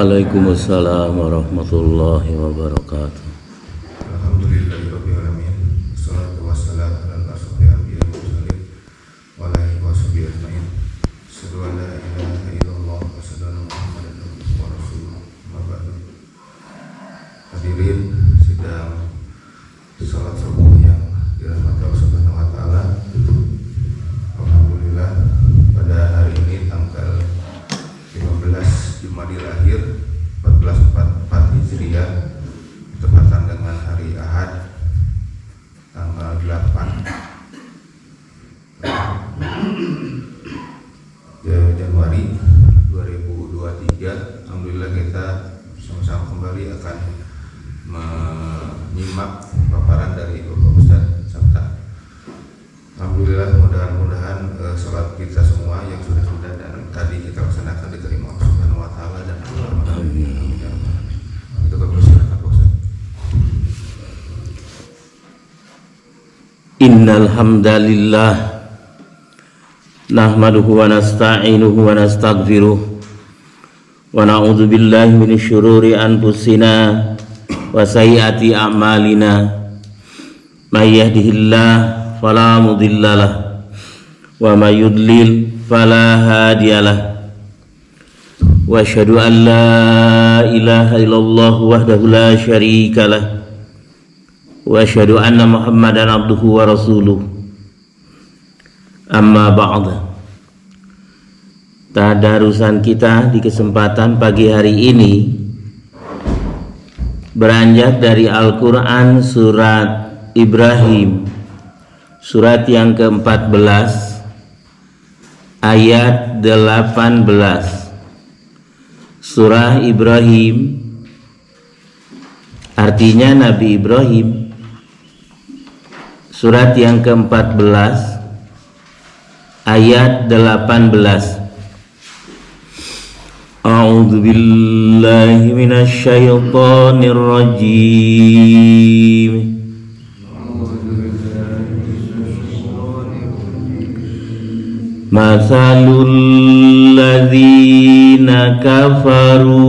Waalaikumsalam warahmatullahi wabarakatuh. Alhamdulillahirrabbilalamin. Wassalatu wassalamu ala asyrofil anbiya'i wal mursalin wa ala alihi washabihi ajmain. Asyhadu an la ilaha illallah wa asyhadu anna Muhammadan abduhu wa rasuluh. Amma ba'du. Hadirin sidang salat subuh yang dirahmati Allah Subhanahu wa taala. Alhamdulillah pada hari ini tanggal 15 Jumadil Akhir 1444 Hijriah bertepatan dengan hari Ahad tanggal 8 Januari 2023. Alhamdulillah kita sama-sama kembali akan menyimak paparan dari Bapak Ustadz Sabta. Alhamdulillah, mudah-mudahan sholat kita semua yang sudah dan tadi kita laksanakan diterima Allah Subhanahu wa taala dan amin. Itu persilakan Pak Ustaz. Innal hamdalillah nahmaduhu wa nasta'inuhu wa nastaghfiruh wa na'udzu billahi minasy syururi anfusina wa sayyiati a'malina. May yahdihillahu fala mudhillalah wa may yudlil fala hadiyalah. Wa asyhadu an la ilaha illallah wahdahu la syarikalah wa asyhadu anna Muhammadan abduhu wa rasuluh. Amma ba'd. Tadarusan kita di kesempatan pagi hari ini beranjak dari Al-Qur'an surat Ibrahim, surat yang ke-14 ayat 18. Surah Ibrahim artinya Nabi Ibrahim. Surat yang ke-14 ayat 18. A'udzu billahi minasy syaithanir rajim. Masalul ladzina kafaru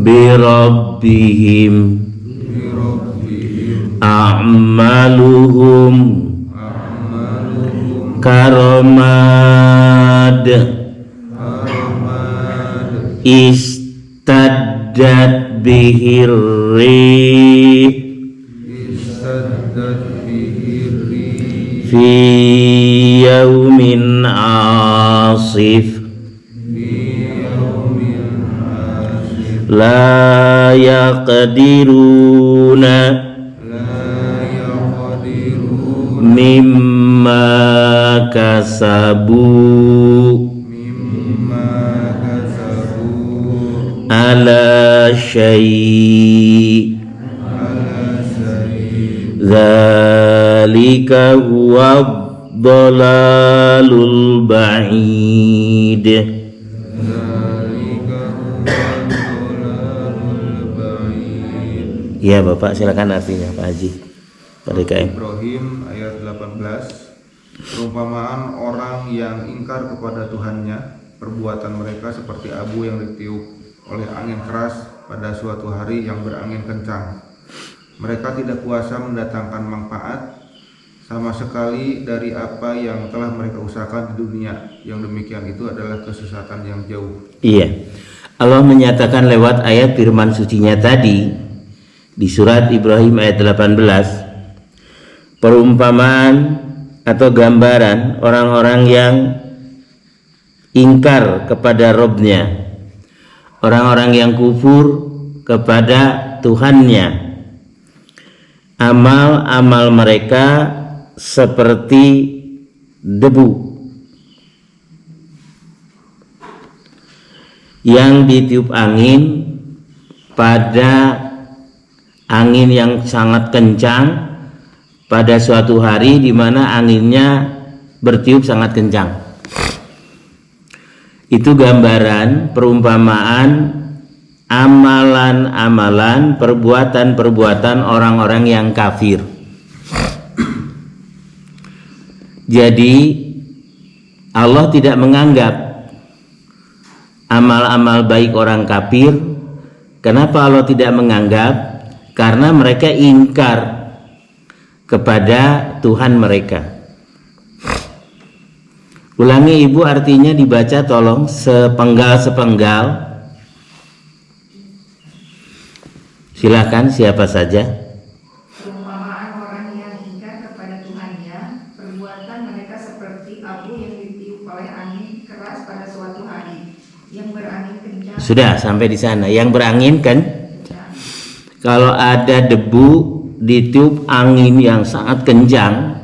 bi rabbihim a'maluhum karamad istaddat bihir rih fi yaumin asif la yaqdiruna mimma kasabu ala syai' dzalika huwa dhalalul ba'id. Ya Bapak, silakan artinya Pak Haji. Pada KM Ibrahim ayat 18. Perumpamaan orang yang ingkar kepada Tuhannya, perbuatan mereka seperti abu yang ditiup oleh angin keras pada suatu hari yang berangin kencang. Mereka tidak kuasa mendatangkan manfaat sama sekali dari apa yang telah mereka usahakan di dunia. Yang demikian itu adalah kesesatan yang jauh. Iya, Allah menyatakan lewat ayat firman sucinya tadi di surat Ibrahim ayat 18, perumpamaan atau gambaran orang-orang yang ingkar kepada Robnya, orang-orang yang kufur kepada Tuhannya. Amal-amal mereka seperti debu yang ditiup angin pada angin yang sangat kencang pada suatu hari di mana anginnya bertiup sangat kencang. Itu gambaran, perumpamaan amalan-amalan, perbuatan-perbuatan orang-orang yang kafir. Jadi Allah tidak menganggap amal-amal baik orang kafir. Kenapa Allah tidak menganggap? Karena mereka ingkar kepada Tuhan mereka. Ulangi Ibu, artinya dibaca tolong sepenggal-sepenggal. Silakan siapa saja. Perumpamaan orang yang ingkar kepada Tuhannya, perbuatan mereka seperti abu yang ditiup oleh angin keras pada suatu hari, yang berangin kencang. Sudah sampai di sana. Yang berangin kan? Kalau ada debu ditiup angin yang sangat kencang,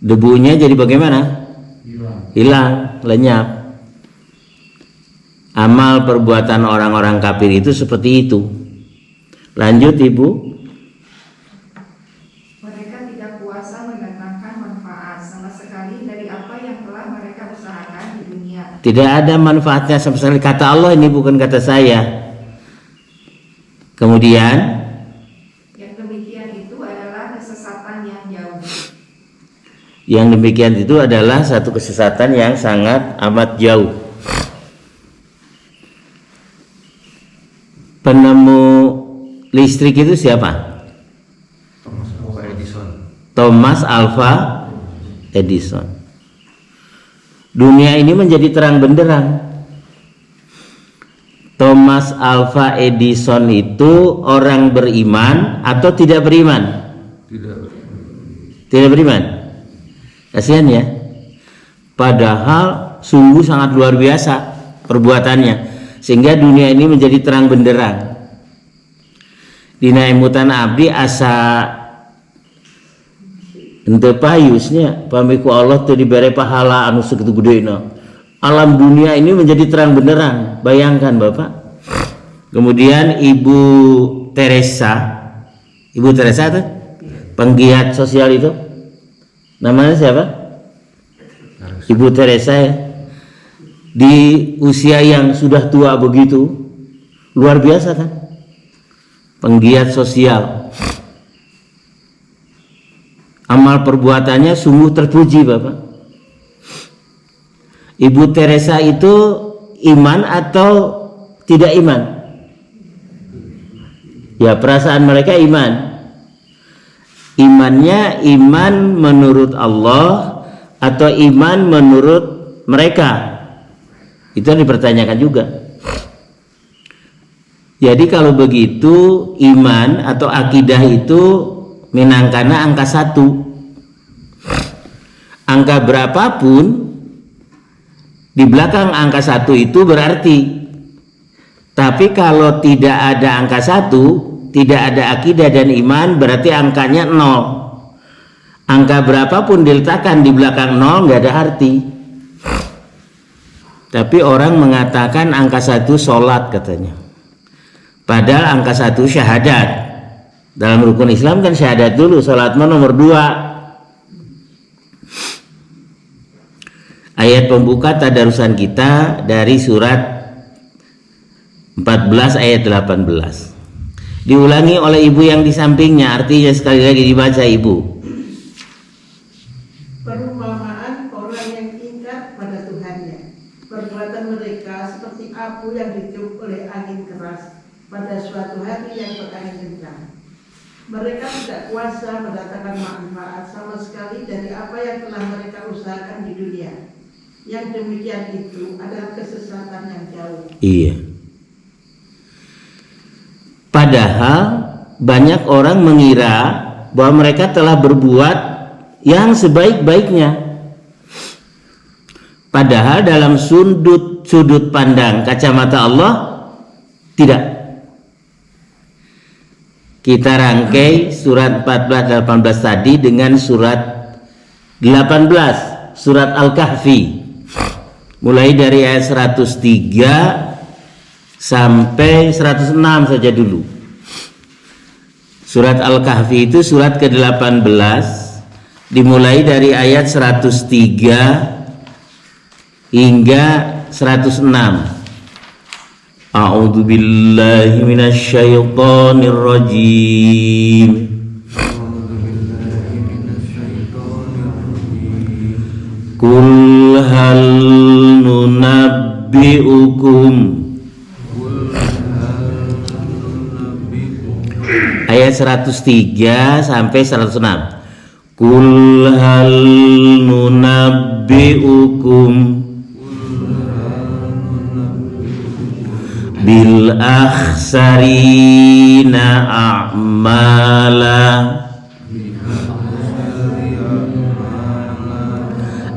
debunya jadi bagaimana? Hilang, lenyap. Amal perbuatan orang-orang kafir itu seperti itu. Lanjut Ibu. Mereka tidak kuasa mendatangkan manfaat sama sekali dari apa yang telah mereka usahakan di dunia. Tidak ada manfaatnya sama sekali. Kata Allah ini, bukan kata saya. Kemudian yang demikian itu adalah kesesatan yang jauh. Yang demikian itu adalah satu kesesatan yang sangat amat jauh. Penemu listrik itu siapa? Thomas Alva Edison. Dunia ini menjadi terang benderang. Thomas Alva Edison itu orang beriman atau tidak beriman? Tidak beriman. Kasihan ya. Padahal sungguh sangat luar biasa perbuatannya, sehingga dunia ini menjadi terang benderang. Dina emutan abdi asa ente payusnya pamiku Allah tuh diberi pahala anu segitu gedena. Alam dunia ini menjadi terang benderang. Bayangkan Bapak. Kemudian Ibu Teresa itu penggiat sosial itu, namanya siapa? Ibu Teresa ya. Di usia yang sudah tua begitu, luar biasa kan? Penggiat sosial. Amal perbuatannya sungguh terpuji Bapak. Ibu Teresa itu iman atau tidak iman? Ya, perasaan mereka iman. Imannya iman menurut Allah atau iman menurut mereka? Itu yang dipertanyakan juga. Jadi kalau begitu iman atau akidah itu minangkana angka 1. Angka berapapun di belakang angka 1 itu berarti. Tapi kalau tidak ada angka 1, tidak ada akidah dan iman, berarti angkanya 0. Angka berapapun diletakkan di belakang 0 nggak ada arti. Tapi orang mengatakan angka 1 sholat katanya. Padahal angka 1 syahadat. Dalam rukun Islam kan syahadat dulu, sholat nomor 2. Ayat pembuka tadarusan kita dari surat 14 ayat 18. Diulangi oleh ibu yang di sampingnya, artinya sekali lagi dibaca Ibu. Perumpamaan orang yang ingkar pada Tuhannya, perbuatan mereka seperti abu yang ditiup oleh angin keras pada suatu hari yang berangin kencang. Mereka tidak kuasa mendatangkan manfaat sama sekali dari apa yang telah mereka usahakan di dunia. Yang demikian itu adalah kesesatan yang jauh. Iya. Padahal banyak orang mengira bahwa mereka telah berbuat yang sebaik-baiknya. Padahal dalam sudut pandang kacamata Allah tidak. Kita rangkai surat 14 18 tadi dengan surat 18 surat Al-Kahfi. Mulai dari ayat 103 sampai 106 saja dulu. Surat Al-Kahfi itu surat ke-18, dimulai dari ayat 103 hingga 106. A'udzu billahi minasy syaithanir rajim. Qul hal nunabbi'ukum. Ayat 103 sampai 106. Qul hal nunabbi'ukum bil akhsarina a'mala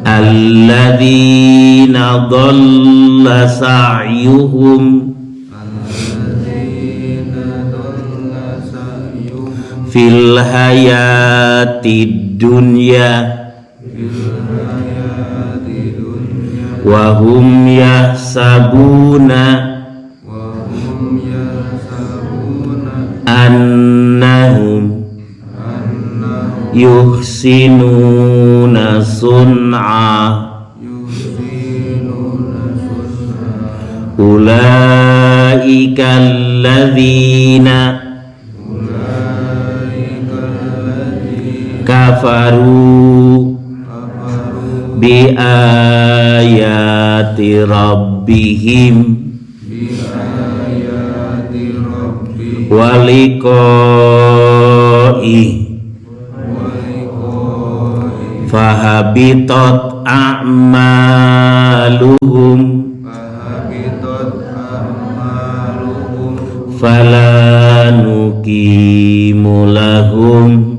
alladzina dhalla sa'yuhum fil hayatid dunya wa hum yahsabuna annahum yuhsinuna sun'a ulaika alladzina kafaru bi ayati rabbihim wa liqa'i fahabitat a'maluhum fala nuqimu lahum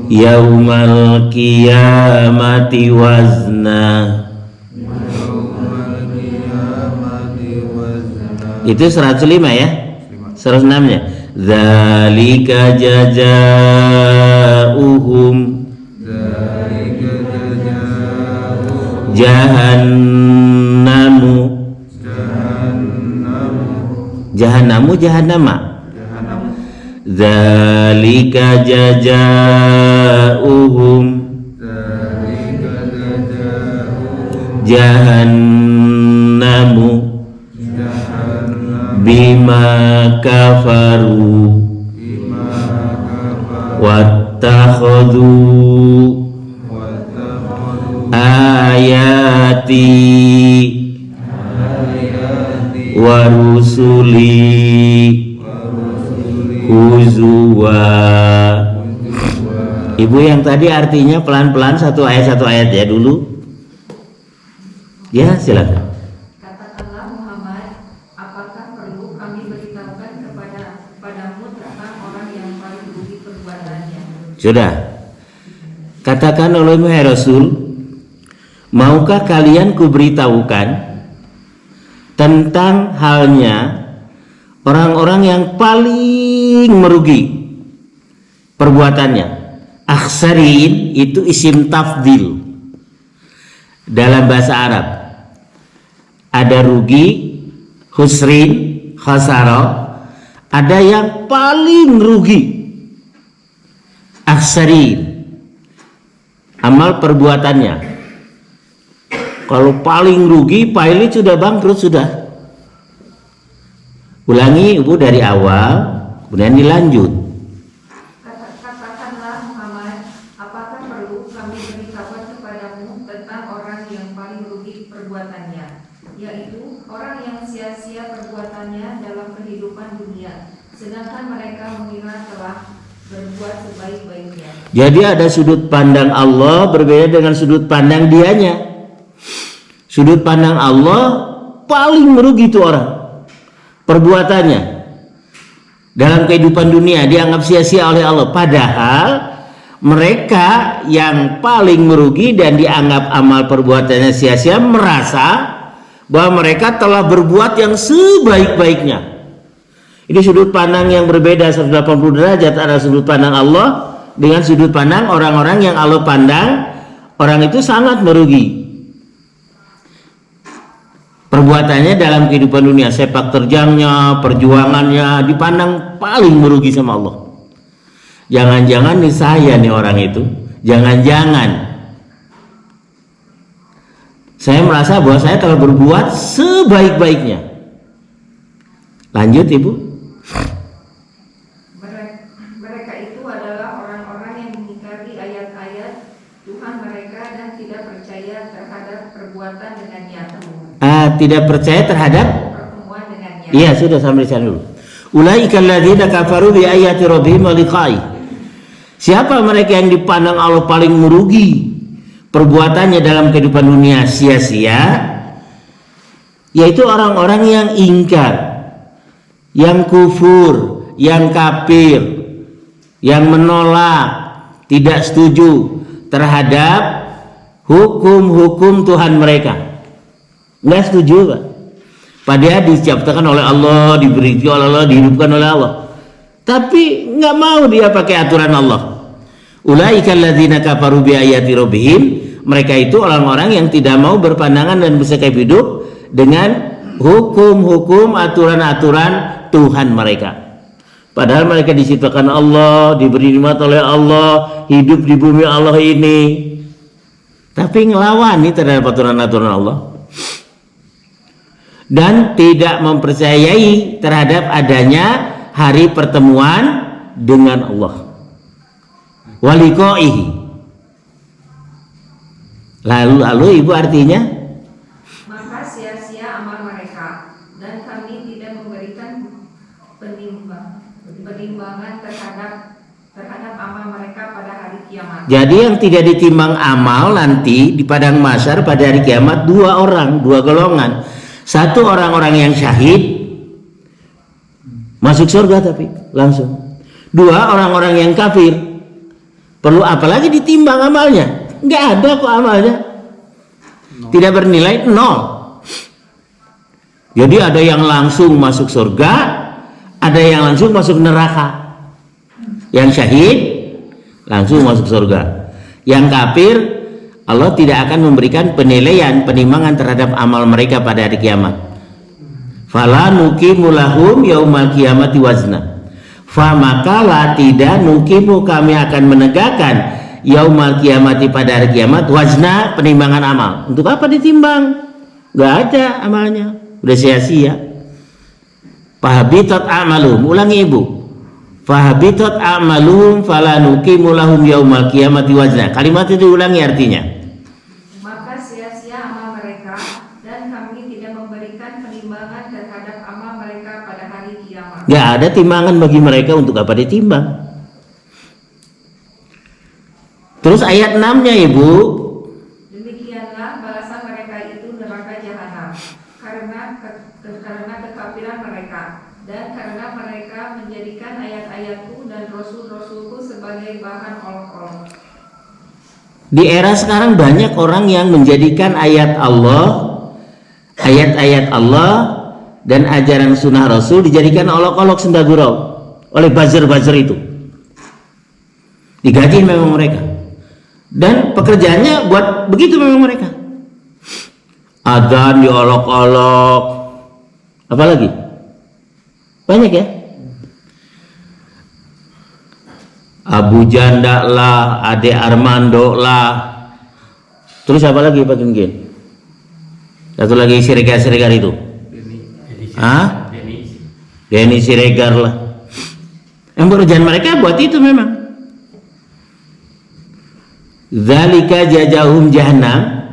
yaumal qiyamati wazna. Itu 105 ya, 106 ya. Dzalika jazaa'uhum jahannama. Dzalika jazaa'uhum jahannamu bima kafaru wattakhadhu ayati wa rusuli huzwa. Ibu yang tadi artinya pelan-pelan satu ayat ya dulu. Ya, silakan. Katakanlah Muhammad, apakah perlu kami beritahukan kepadamu tentang orang yang paling rugi perbuatannya? Sudah. Katakan oleh Rasul, maukah kalian kuberitahukan tentang halnya orang-orang yang paling merugi perbuatannya. Akhsarin itu isim tafdil dalam bahasa Arab. Ada rugi, husrin, khasara. Ada yang paling rugi, akhsarin, amal perbuatannya. Kalau paling rugi, pilot sudah bangkrut sudah. Ulangi ibu dari awal, kemudian dilanjut. Katakanlah Muhammad, apakah perlu kami beritahukan kepadamu tentang orang yang paling rugi perbuatannya, yaitu orang yang sia-sia perbuatannya dalam kehidupan dunia, sedangkan mereka mengira telah berbuat sebaik-baiknya. Jadi ada sudut pandang Allah berbeda dengan sudut pandang dianya. Sudut pandang Allah paling merugi itu orang. Perbuatannya dalam kehidupan dunia dianggap sia-sia oleh Allah, padahal mereka yang paling merugi dan dianggap amal perbuatannya sia-sia merasa bahwa mereka telah berbuat yang sebaik-baiknya. Ini sudut pandang yang berbeda 180 derajat antara sudut pandang Allah dengan sudut pandang orang-orang yang Allah pandang orang itu sangat merugi perbuatannya dalam kehidupan dunia, sepak terjangnya, perjuangannya dipandang paling merugi sama Allah. Jangan-jangan nih saya nih orang itu, jangan-jangan saya merasa bahwa saya telah berbuat sebaik-baiknya. Lanjut ibu. Mereka itu adalah orang-orang yang mengingkari ayat-ayat percaya terhadap perbuatan dengannya. Tidak percaya terhadap Pertemuan dengannya. iya, sudah sampai sana dulu. Ulaika alladzina kafaru bi ayati rabbihim wa liqa'i. Siapa mereka yang dipandang Allah paling merugi perbuatannya dalam kehidupan dunia sia-sia? Yaitu orang-orang yang ingkar, yang kufur, yang kafir, yang menolak, tidak setuju terhadap hukum-hukum Tuhan mereka. Nggak setuju, Pak. Padahal diciptakan oleh Allah, diberi oleh Allah, dihidupkan oleh Allah. Tapi nggak mau dia pakai aturan Allah. Ulaika alladzina kafaru bi ayati rabbihim. Mereka itu orang-orang yang tidak mau berpandangan dan bersikap hidup dengan hukum-hukum, aturan-aturan Tuhan mereka. Padahal mereka diciptakan Allah, diberi nikmat oleh Allah, hidup di bumi Allah ini. Tapi ngelawan nih terhadap aturan-aturan Allah. Dan tidak mempercayai terhadap adanya hari pertemuan dengan Allah. Waliqaihi. Lalu ibu artinya? Maka sia-sia amal mereka, dan kami tidak memberikan penimbangan terhadap amal mereka pada hari kiamat. Jadi yang tidak ditimbang amal nanti di padang mahsyar pada hari kiamat dua orang, dua golongan. Satu orang-orang yang syahid masuk surga tapi langsung. Dua orang-orang yang kafir. Perlu apalagi ditimbang amalnya? Nggak ada kok amalnya. Tidak bernilai, nol. Jadi ada yang langsung masuk surga, ada yang langsung masuk neraka. Yang syahid langsung masuk surga. Yang kafir, Allah tidak akan memberikan penilaian, penimbangan terhadap amal mereka pada hari kiamat. Fala nuqimu lahum yaumal qiyamati wazna. Fa maka la tidak nuqimu, kami akan menegakkan yaumal qiyamati pada hari kiamat wazna, penimbangan amal. Untuk apa ditimbang? Gak ada amalnya, udah sia-sia. Fahabitat a'malum, ulangi ibu. Fahabitat a'malum fala nuqimu lahum yaumal qiyamati wazna. Kalimat itu ulangi artinya. Maka sia-sia amal mereka, dan kami tidak memberikan penimbangan terhadap amal mereka pada hari kiamat. Gak ada timbangan bagi mereka, untuk apa ditimbang? Terus ayat 6-nya ibu. Demikianlah balasan mereka itu neraka jahanam, karena kekafiran mereka, dan karena mereka menjadikan ayat-ayatku dan rasul-rasulku sebagai bahan olok-olok. Di era sekarang banyak orang yang menjadikan ayat Allah, ayat-ayat Allah dan ajaran sunnah Rasul dijadikan olok-olok senda gurau oleh buzzer-buzzer itu. Digaji memang mereka. Dan pekerjaannya buat begitu memang mereka. Adzan diolok-olok. Apalagi? Banyak ya. Abu Janda lah, Ade Armando lah. Terus apa lagi Pak Genggen? Satu lagi Siregar itu. Hah? Denny Siregar lah. Yang pekerjaan mereka buat itu memang. Zalika jazahum jahannam.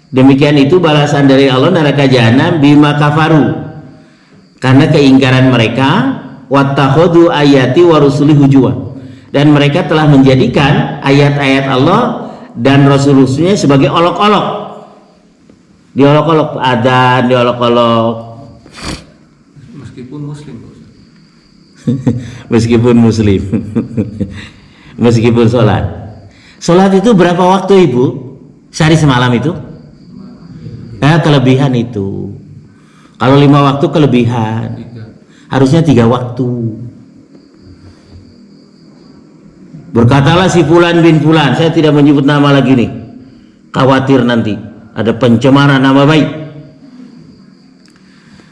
Demikian itu balasan dari Allah neraka jahanam bima kafaru, karena keingkaran mereka, wattakhadhu ayati wa rusuli hujwa, dan mereka telah menjadikan ayat-ayat Allah dan rasul-rasulnya sebagai olok-olok. Diolok-olok adzan, diolok-olok. Meskipun muslim, Pak Ustaz. Meskipun muslim. Meskipun sholat. Sholat itu berapa waktu ibu? Sehari semalam itu? Kelebihan itu. Kalau 5 waktu kelebihan. Harusnya 3 waktu. Berkatalah si Fulan bin Fulan, saya tidak menyebut nama lagi nih, khawatir nanti ada pencemaran nama baik.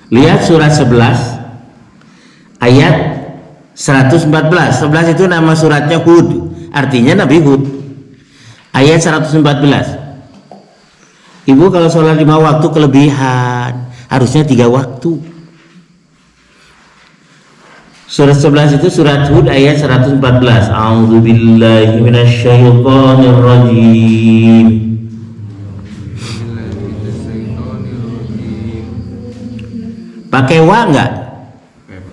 Lihat surat 11 ayat 114. 11 itu nama suratnya Hud, artinya Nabi Hud. Ayat 114. Ibu kalau sholat 5 waktu kelebihan, harusnya 3 waktu. Surat 11 itu surat Hud ayat 114. A'udzubillahi minasyaitonir rajim. Pakai wa enggak? Oke, Pak.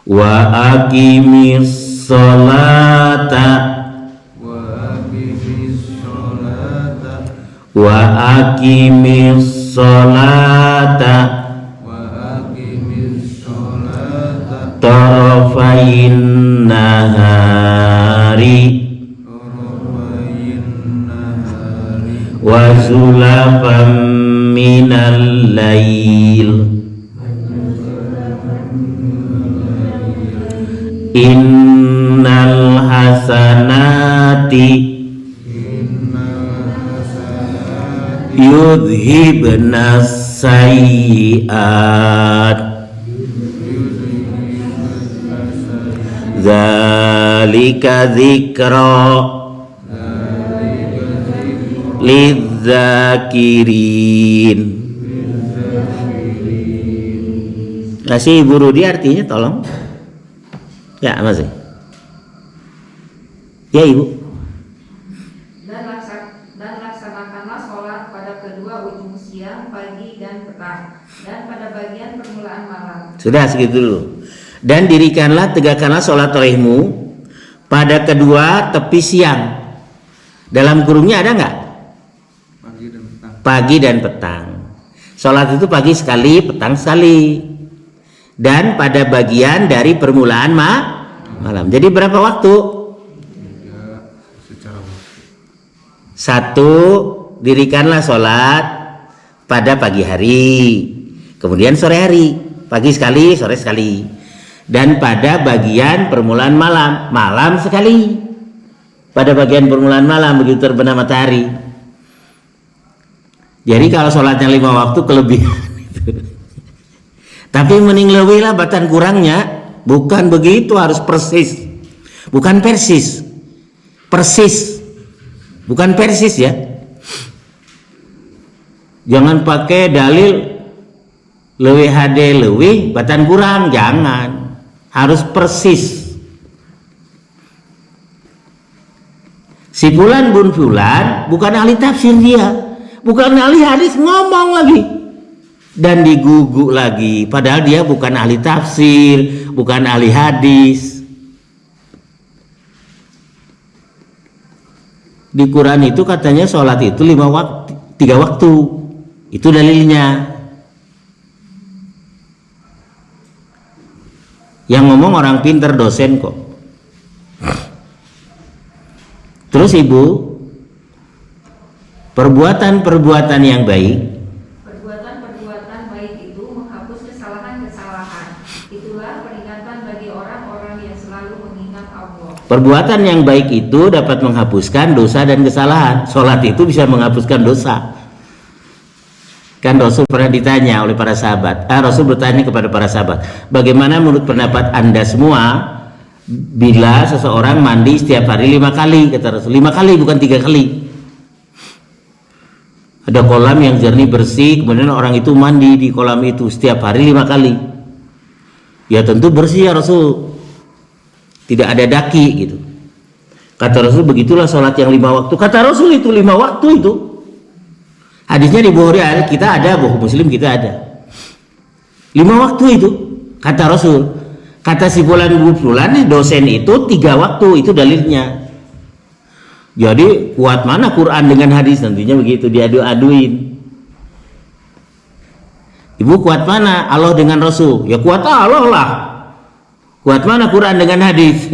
Wa aqimis sholata. Wa aqimis sholata. Wa aqimis sholata. Wa aqimis sholata. Tarafain nahari Tarafayin nahari. wa zulafam minal lail. Innal hasanati yudhibna sayyi'at. Zalika dzikra lidzakirin. Kasih Ibu Rudi artinya tolong. Ya, masih. Ya, Ibu. Dan laksanakanlah sholat pada kedua ujung siang, pagi, dan petang, dan pada bagian permulaan malam. Sudah segitu dulu. Dan dirikanlah, tegakkanlah sholat tarawihmu pada kedua tepi siang. Dalam kurungnya ada nggak? Pagi dan petang. Pagi dan petang. Sholat itu pagi sekali, petang sekali. Dan pada bagian dari permulaan malam. Jadi berapa waktu? 3 secara waktu. 1, dirikanlah sholat pada pagi hari. Kemudian sore hari. Pagi sekali, sore sekali. Dan pada bagian permulaan malam sekali. Pada bagian permulaan malam begitu terbenam matahari. Jadi kalau sholatnya 5 waktu kelebihan itu. Tapi mending lebih lah batan kurangnya. Bukan begitu, harus persis. Bukan persis. Persis. Bukan persis ya. Jangan pakai dalil leuwih hade leuwih batan kurang, jangan. Harus persis. Si fulan bun fulan bukan ahli tafsir dia, bukan ahli hadis, ngomong lagi dan diguguk lagi, padahal dia bukan ahli tafsir, bukan ahli hadis. Di Quran itu katanya sholat itu 3 waktu, itu dalilnya. Yang ngomong orang pinter, dosen kok. Terus Ibu, perbuatan-perbuatan yang baik, Perbuatan-perbuatan baik itu menghapus kesalahan-kesalahan. Itulah peringatan bagi orang-orang yang selalu mengingat Allah. perbuatan yang baik itu dapat menghapuskan dosa dan kesalahan. Sholat itu bisa menghapuskan dosa. Kan Rasul pernah ditanya oleh para sahabat. Rasul bertanya kepada para sahabat, bagaimana menurut pendapat Anda semua bila seseorang mandi setiap hari 5 kali? Kata Rasul, 5 kali bukan 3 kali. Ada kolam yang jernih bersih, kemudian orang itu mandi di kolam itu setiap hari 5 kali. Ya tentu bersih ya Rasul, tidak ada daki gitu. Kata Rasul, begitulah sholat yang 5 waktu. Kata Rasul itu 5 waktu itu. Hadisnya di Bukhari kita ada, Bukhari Muslim kita ada. 5 waktu itu kata Rasul. Kata si fulan dosen itu 3 waktu, itu dalilnya. Jadi kuat mana Quran dengan hadis, nantinya begitu diadu-aduin. Ibu kuat mana Allah dengan Rasul? Ya kuat Allah lah. Kuat mana Quran dengan hadis?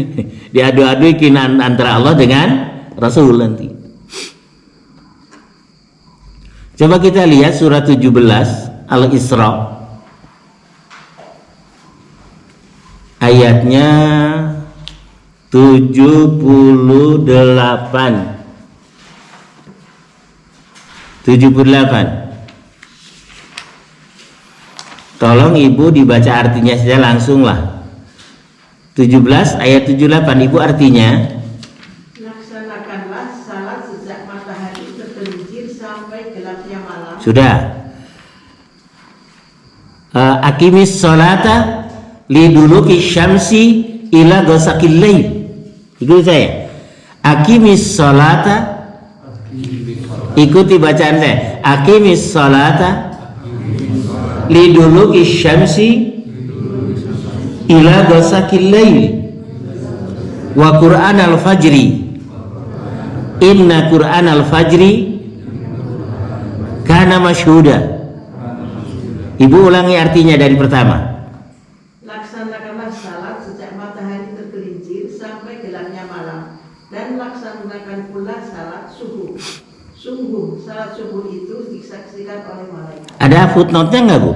Diadu-aduin antara Allah dengan Rasul nanti. Coba kita lihat surat 17 Al-Isra. Ayatnya 78. Tolong Ibu dibaca artinya saja langsung lah. 17 ayat 78 Ibu artinya. Laksanakanlah salat sejak matahari tergelincir sampai gelapnya malam. Sudah. Aqimis sholata liduluki syamsi ila ghasaqil lail. Ikuti saya. Aqimis sholata, ikuti bacaan saya. Aqimis sholata liduluki syamsi ila ghasaqil lail wa qur'an al-fajri inna qur'an al-fajri kana masyhuda. Ibu ulangi artinya dari pertama. Laksanakanlah salat sejak matahari tergelincir sampai gelapnya malam, dan laksanakan pula salat subuh. Sungguh salat subuh itu disaksikan oleh malaikat. Ada footnote-nya nggak, Bu?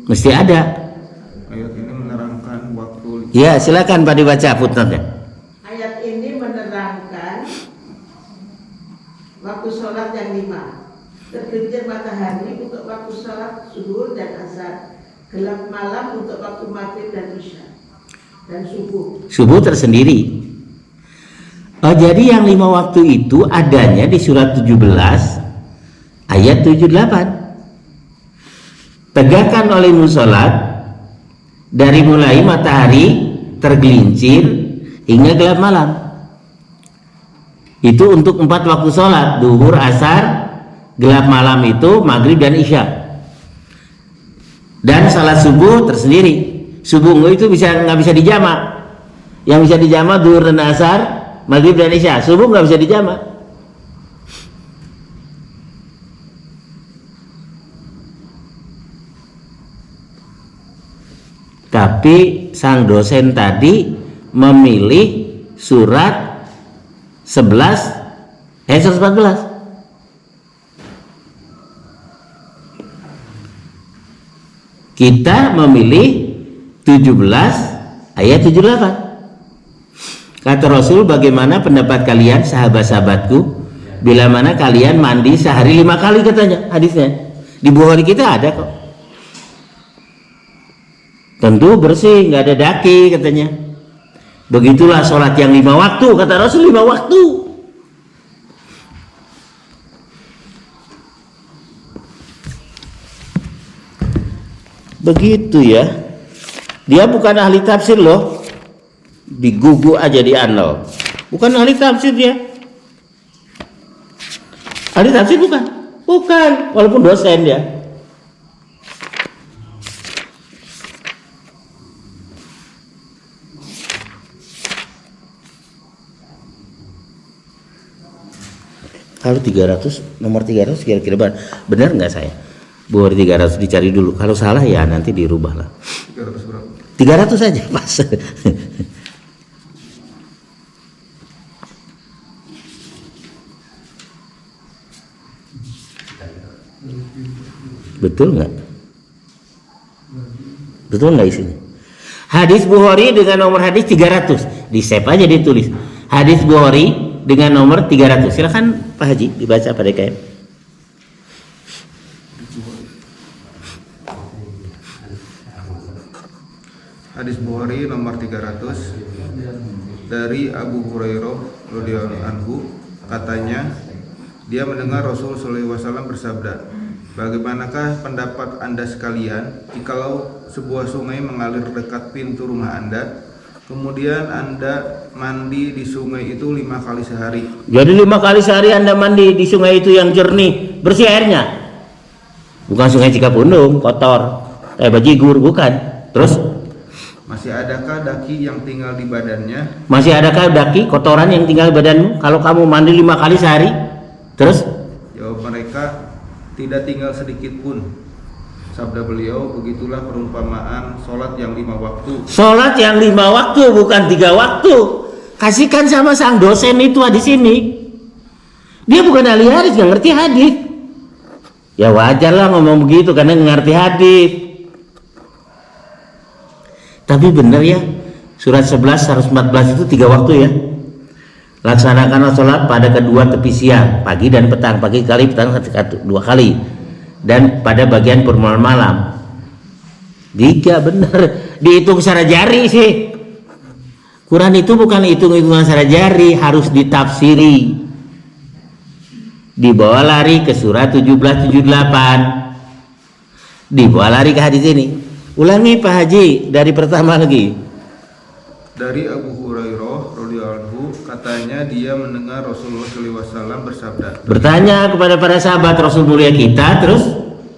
Mesti ada. Ayat ini menerangkan waktu. Ya, silakan Pak dibaca footnote-nya. Ayat ini menerangkan waktu sholat yang 5. Tergelincir matahari untuk waktu sholat zuhur dan asar, gelap malam untuk waktu maghrib dan isya, dan subuh. Subuh tersendiri. Oh, jadi yang 5 waktu itu adanya di surat 17 ayat 78. Tegakkan olehmu sholat dari mulai matahari tergelincir hingga gelap malam. Itu untuk 4 waktu sholat, duhur, asar, gelap malam itu maghrib dan isya. Dan salat subuh tersendiri. Subuh itu nggak bisa dijamak. Yang bisa dijamak duhur dan asar, maghrib dan isya. Subuh nggak bisa dijamak. Tapi sang dosen tadi memilih surat 114. Kita memilih 17 ayat 78. Kata Rasul, bagaimana pendapat kalian sahabat-sahabatku bila mana kalian mandi sehari 5 kali, katanya hadisnya. Di Bukhari kita ada kok. Tentu bersih, nggak ada daki, katanya. Begitulah sholat yang 5 waktu, kata Rasul, 5 waktu. Begitu ya. Dia bukan ahli tafsir loh. Digugu aja di anal. Bukan ahli tafsir dia. Ahli tafsir bukan. Bukan, walaupun dosen dia. Kalau 300, nomor 300 kira-kira benar nggak saya? Bukhari 300 dicari dulu. Kalau salah ya nanti dirubah lah. 300 berapa? 300 aja pas. Betul nggak? Betul nggak isinya? Hadis Bukhari dengan nomor hadis 300. Di save aja ditulis. Hadis Bukhari dengan nomor 300. Silakan Pak Haji dibaca pada DKM. Hadis Bukhari nomor 300 dari Abu Hurairah radhiyallahu anhu, katanya dia mendengar Rasul sallallahu alaihi wasallam bersabda, bagaimanakah pendapat Anda sekalian jikalau sebuah sungai mengalir dekat pintu rumah Anda, kemudian Anda mandi di sungai itu 5 kali sehari? Jadi 5 kali sehari Anda mandi di sungai itu yang jernih, bersih airnya. Bukan sungai Cikapundung, kotor, kayak bajigur, bukan. Terus masih adakah daki yang tinggal di badannya? masih adakah daki kotoran yang tinggal di badanmu kalau kamu mandi 5 kali sehari? Terus Jawab mereka, tidak tinggal sedikit pun. Sabda beliau, begitulah perumpamaan sholat yang 5 waktu. sholat yang 5 waktu, bukan 3 waktu. Kasihkan sama sang dosen itu di sini. Dia bukan ahli hadis, nggak ngerti hadis. Ya wajar lah ngomong begitu karena nggak ngerti hadis. Tapi benar ya, surat 11 114 itu 3 waktu ya. Laksanakanlah sholat pada kedua tepi siang, pagi dan petang. Pagi kali, petang 2 kali. Dan pada bagian permulaan malam. 3 benar. Dihitung secara jari sih. Quran itu bukan hitung-hitungan secara jari, harus ditafsiri. Dibawa lari ke surat 1778. Dibawa lari ke hadis ini. Ulangi Pak Haji dari pertama lagi. Dari Abu Hurairah radhiyallahu anhu, katanya dia mendengar Rasulullah SAW bersabda, Bertanya kepada para sahabat Rasul mulia kita, terus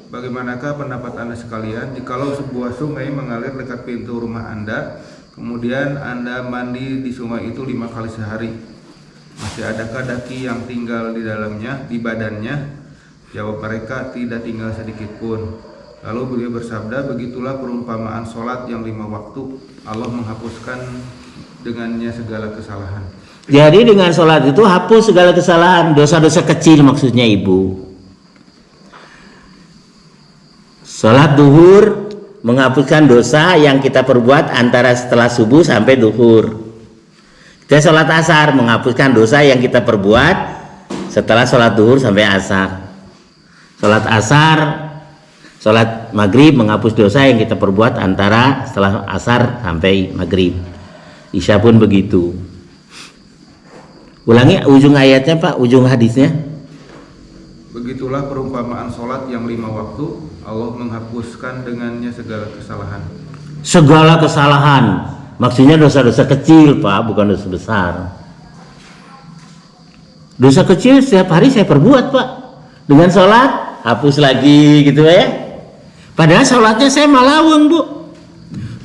bagaimanakah pendapat Anda sekalian jikalau sebuah sungai mengalir dekat pintu rumah Anda, kemudian Anda mandi di sungai itu 5 kali sehari? Masih adakah daki yang tinggal di dalamnya, di badannya? Jawab mereka, tidak tinggal sedikit pun. Lalu beliau bersabda, begitulah perumpamaan sholat yang 5 waktu. Allah menghapuskan dengannya segala kesalahan. jadi dengan sholat itu hapus segala kesalahan, dosa-dosa kecil maksudnya ibu. Sholat duhur menghapuskan dosa yang kita perbuat antara setelah subuh sampai duhur. Kita sholat asar menghapuskan dosa yang kita perbuat setelah sholat duhur sampai asar. Sholat asar, sholat maghrib menghapus dosa yang kita perbuat antara setelah asar sampai maghrib. Isya pun begitu. Ulangi ujung ayatnya Pak, ujung hadisnya. Begitulah perumpamaan sholat yang 5 waktu. Allah menghapuskan dengannya segala kesalahan. Segala kesalahan, maksudnya dosa-dosa kecil Pak, bukan dosa besar. Dosa kecil setiap hari saya perbuat Pak. Dengan sholat, hapus lagi gitu ya. Padahal sholatnya saya malaweng Bu.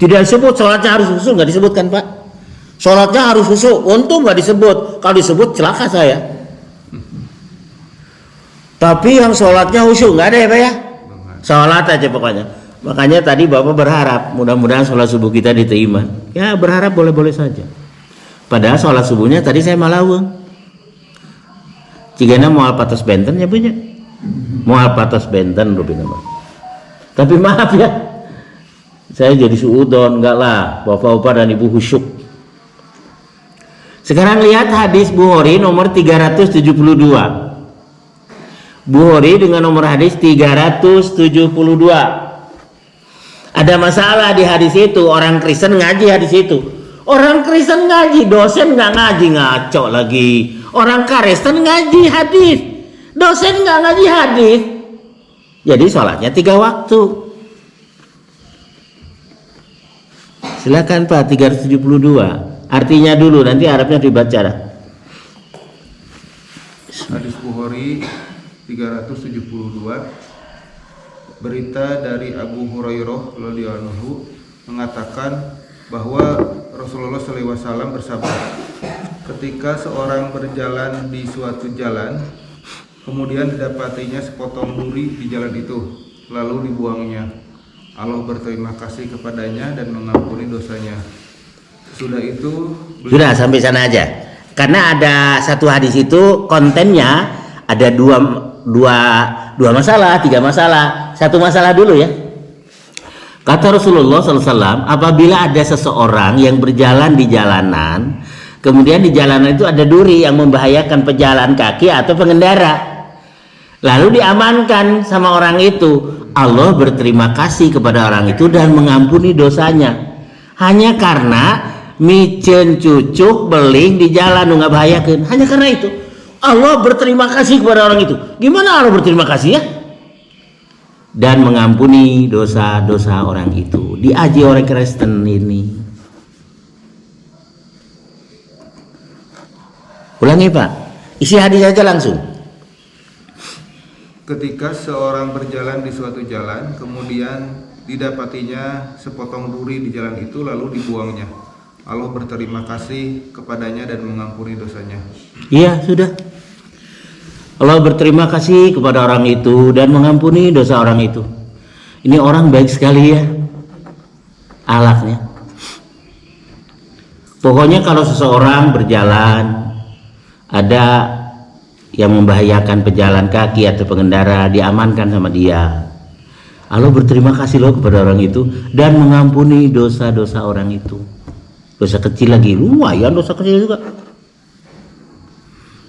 Tidak disebut sholatnya harus khusyuk, nggak disebutkan Pak. Sholatnya harus khusyuk, untung nggak disebut. Kalau disebut celaka saya. Tapi yang sholatnya khusyuk nggak ada ya Pak ya. Sholat aja pokoknya. Makanya tadi Bapak berharap mudah-mudahan sholat subuh kita diterima. Ya berharap boleh-boleh saja. Padahal sholat subuhnya tadi saya malaweng. Cigana moal patos benten ya punya. Moal patos benten rupina mah. Tapi maaf ya. Saya jadi suudon enggak lah. Bapak-bapak dan Ibu khusyuk. Sekarang lihat hadis Bukhari nomor 372. Bukhari dengan nomor hadis 372. Ada masalah di hadis itu. Orang Kristen ngaji hadis itu. Orang Kristen ngaji, dosen nggak ngaji, ngaco lagi. Orang Kristen ngaji hadis, dosen nggak ngaji hadis. Jadi sholatnya 3 waktu. Silakan Pak, 372. Artinya dulu, nanti Arabnya dibaca. Hadis Bukhari 372. Berita dari Abu Hurairah radhiyallahu anhu mengatakan bahwa Rasulullah SAW bersabda, ketika seorang berjalan di suatu jalan, kemudian didapatinya sepotong duri di jalan itu, lalu dibuangnya. Allah berterima kasih kepadanya dan mengampuni dosanya. Sudah itu Sudah sampai sana aja. Karena ada satu hadis itu kontennya ada dua masalah, 3 masalah. Satu masalah dulu ya. Kata Rasulullah SAW, apabila ada seseorang yang berjalan di jalanan, kemudian di jalanan itu ada duri yang membahayakan pejalan kaki atau pengendara, lalu diamankan sama orang itu, Allah berterima kasih kepada orang itu dan mengampuni dosanya. Hanya karena micen cucuk beling di jalan nggak bahayakan. Hanya karena itu Allah berterima kasih kepada orang itu. Gimana Allah berterima kasih ya? Dan mengampuni dosa-dosa orang itu. Diaji orang Kristen ini. Ulangi Pak. Isi hadis aja langsung. ketika seorang berjalan di suatu jalan, kemudian didapatinya sepotong duri di jalan itu lalu dibuangnya. Allah berterima kasih kepadanya dan mengampuni dosanya. Iya, sudah. Allah berterima kasih kepada orang itu dan mengampuni dosa orang itu. Ini orang baik sekali ya akhlaknya. Pokoknya kalau seseorang berjalan ada yang membahayakan pejalan kaki atau pengendara, diamankan sama dia. Allah berterima kasih loh kepada orang itu dan mengampuni dosa-dosa orang itu. Dosa kecil lagi, lumayan dosa kecil juga.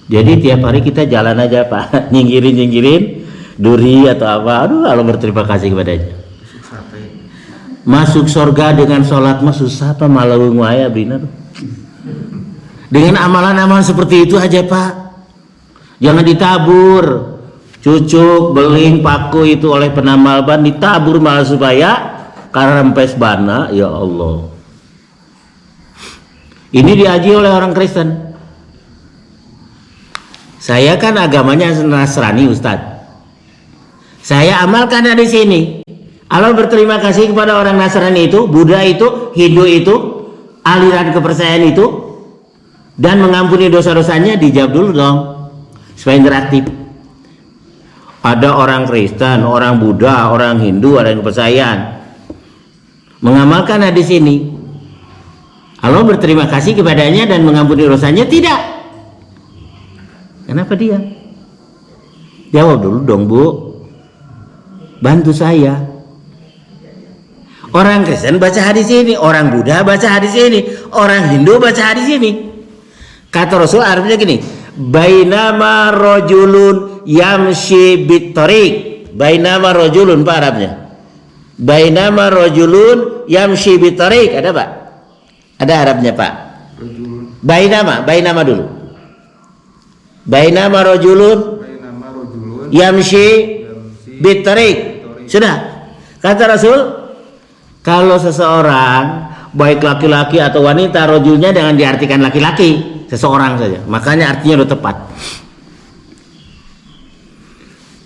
Jadi tiap hari kita jalan aja Pak, nyingkirin duri atau apa, aduh Allah berterima kasih kepadanya. Masuk surga dengan sholat mah susah apa malah ngaya benar. Dengan amalan-amalan seperti itu aja Pak. Jangan ditabur. Cucuk, beling, paku itu oleh penambal ban ditabur malah supaya karempes bana, ya Allah. Ini diaji oleh orang Kristen. Saya kan agamanya Nasrani, Ustadz. Saya amalkan di sini. Allah berterima kasih kepada orang Nasrani itu, Buddha itu, Hindu itu, aliran kepercayaan itu, dan mengampuni dosa-dosanya. Dijawab dulu dong, supaya interaktif. Ada orang Kristen, orang Buddha, orang Hindu, orang kepercayaan mengamalkan hadis ini. Allah berterima kasih kepadanya dan mengampuni dosanya? Tidak. Kenapa dia? Jawab dulu dong, Bu. Bantu saya. Orang Kristen baca hadis ini, orang Buddha baca hadis ini, orang Hindu baca hadis ini. Kata Rasul artinya gini, bainama rajulun yamshi bitariq. Bainama rajulun, Pak, Arabnya. Bainama rajulun yamshi bitariq. Ada, Pak? Ada Arabnya, Pak? Bainama dulu. Bainama rajulun yamshi bitariq. Sudah. Kata Rasul, kalau seseorang baik laki-laki atau wanita, rajulnya jangan diartikan laki-laki, seseorang saja. Makanya artinya udah tepat.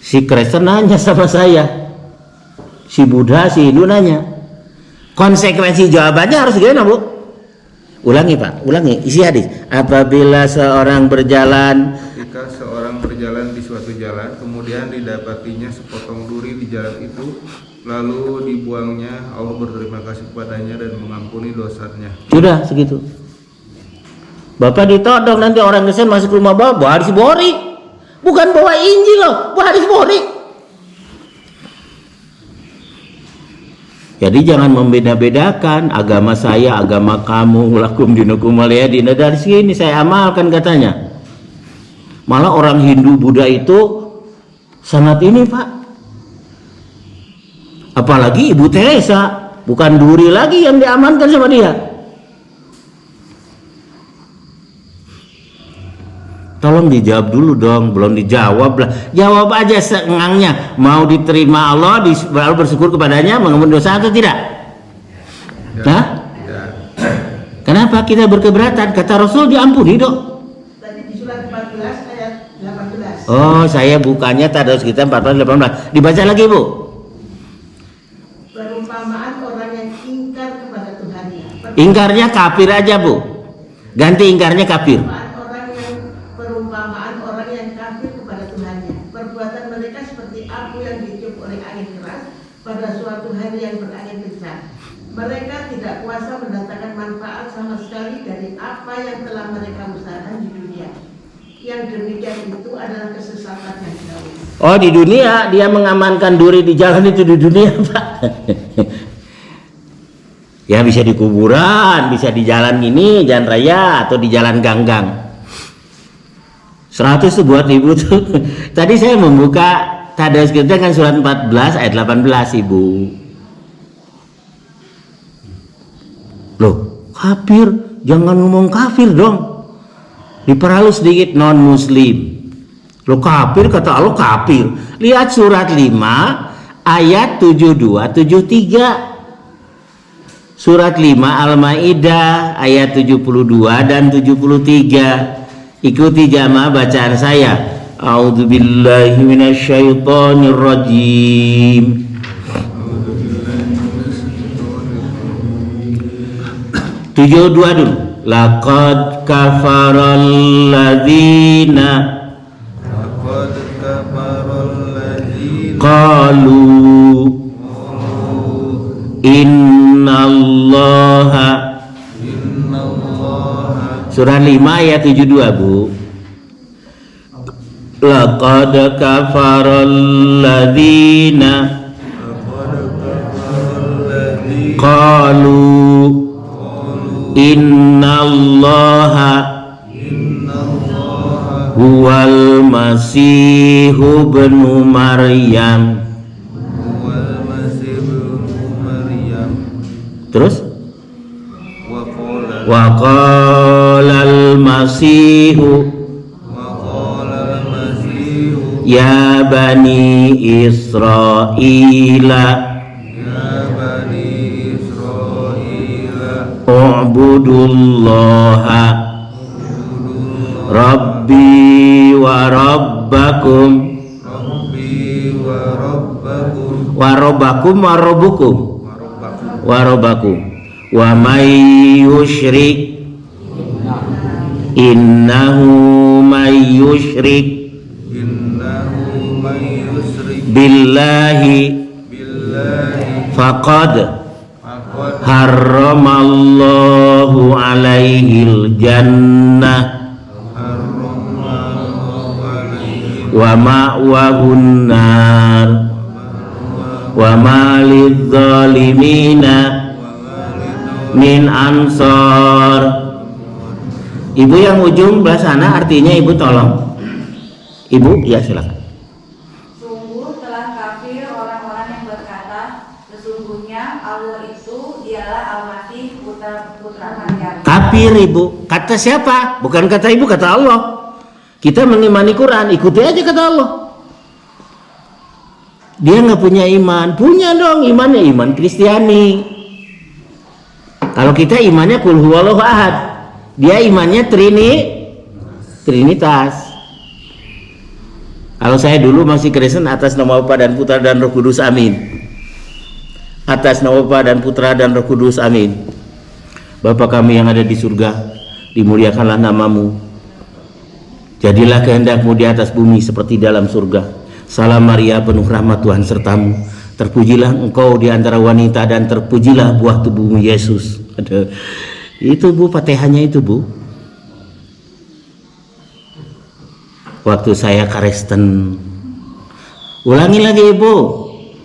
Si Kristen nanya sama saya, si Buddha, si Hindu nanya. Konsekuensi jawabannya harus gimana, Bu? Ulangi, Pak, ulangi isi hadis. Apabila seorang berjalan, Jika seorang berjalan di suatu jalan, kemudian didapatinya sepotong duri di jalan itu, lalu dibuangnya, Allah berterima kasih kepadanya dan mengampuni dosanya. sudah segitu. Bapak ditodong nanti orang Kristen masuk rumah bawa hadis Bukhari. Bukan bawa Injil loh, bawa hadis Bukhari. Jadi jangan membeda-bedakan agama saya, agama kamu, lakum dinukum waliyadin. Dari sini saya amalkan katanya. Malah orang Hindu Buddha itu sangat ini, Pak. Apalagi Ibu Teresa, bukan duri lagi yang diamankan sama dia. Tolong dijawab dulu dong, belum dijawab lah. Jawab aja sengangnya. Mau diterima Allah, lalu bersyukur kepadanya, mengampuni dosa atau tidak? Hah? Kenapa kita berkeberatan? Kata Rasul diampuni dong. Tadi di surat 14 ayat 18. Oh, saya bukannya Tadarus kita 14-18. Dibaca lagi, Bu. Perumpamaan orang yang ingkar kepada Tuhannya. Ingkarnya kafir aja, Bu. Ganti ingkarnya kafir. Perumpamaan orang yang kafir kepada Tuhannya. Perbuatan mereka seperti abu yang ditiup oleh angin keras pada suatu hari yang berangin kencang. Mereka tidak kuasa mendatangkan manfaat sama sekali dari apa yang telah mereka usahakan di dunia. Yang demikian itu adalah kesesatan yang jauh. Oh, di dunia dia mengamankan duri di jalan itu di dunia, Pak. Ya bisa di kuburan, bisa di jalan ini, jalan raya atau di jalan ganggang. 100 itu buat Ibu tuh. Tadi saya membuka Tadarus kita kan surat 14 ayat 18, Ibu. Loh, kafir, jangan ngomong kafir dong. Diperhalus sedikit, non muslim. Loh, kafir, kata Allah kafir. Lihat surat 5 ayat 72 73. Surat 5 Al-Maidah ayat 72 dan 73. Ikuti jamaah bacaan saya. A'udzubillahi minasyaitonir rajim. 72 dulu. Laqad kafaral ladzina qalu innallaha. Surah 5 ayat 72, Bu. Laqad kafaral ladzina qalu innallaha huwal masihu ibnu Maryam. Terus wa qala al-masihu ya bani Israila u'budullaha Rabbi wa rabbakum wa rabbakum wa rabbukum wa rabbakum wa may yusyrik innahu may yusyrik billahi faqad harramallahu alaihil jannah wa ma'wahun nar wa ma lidzalimina min ansar. Ibu yang ujung belah sana artinya ibu tolong. Ibu ya silakan. Sungguh telah kafir orang-orang yang berkata, sesungguhnya Allah itu dialah Al-Masih putra Maryam. Kafir ibu, kata siapa? Bukan kata ibu, kata Allah. Kita mengimani Quran, ikuti aja kata Allah. Dia nggak punya iman, punya dong imannya, iman Kristiani. Kalau kita imannya kul huwallahu ahad, dia imannya Trinitas. Kalau saya dulu masih Kristen, atas nama Bapa dan Putra dan Roh Kudus, amin. Atas nama Bapa dan Putra dan Roh Kudus, amin. Bapa kami yang ada di surga, dimuliakanlah namamu. Jadilah kehendakmu di atas bumi seperti dalam surga. Salam Maria, penuh rahmat Tuhan sertamu. Terpujilah engkau di antara wanita dan terpujilah buah tubuhmu Yesus. Itu Bu, Fatihahnya itu Bu. Waktu saya Kristen. Ulangi lagi Ibu.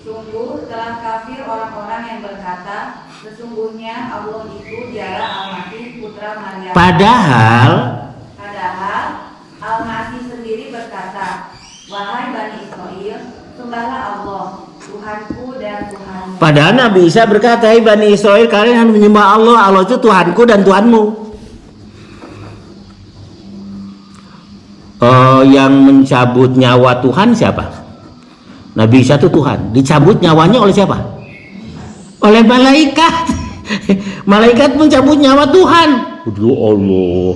Sungguh telah kafir orang-orang yang berkata, sesungguhnya Allah itu dialah Al-Masih putra Maryam. Padahal Al-Masih sendiri berkata, wahai Bani Israel, sembahlah Allah, Tuhanku dan Tuhanmu. Padahal Nabi Isa berkata, hai Bani Israel, kalian harus menyembah Allah. Allah itu Tuhanku dan Tuhanmu. Yang mencabut nyawa Tuhan siapa? Nabi Isa itu Tuhan. Dicabut nyawanya oleh siapa? Oleh malaikat. Malaikat mencabut nyawa Tuhan. Aduh Allah.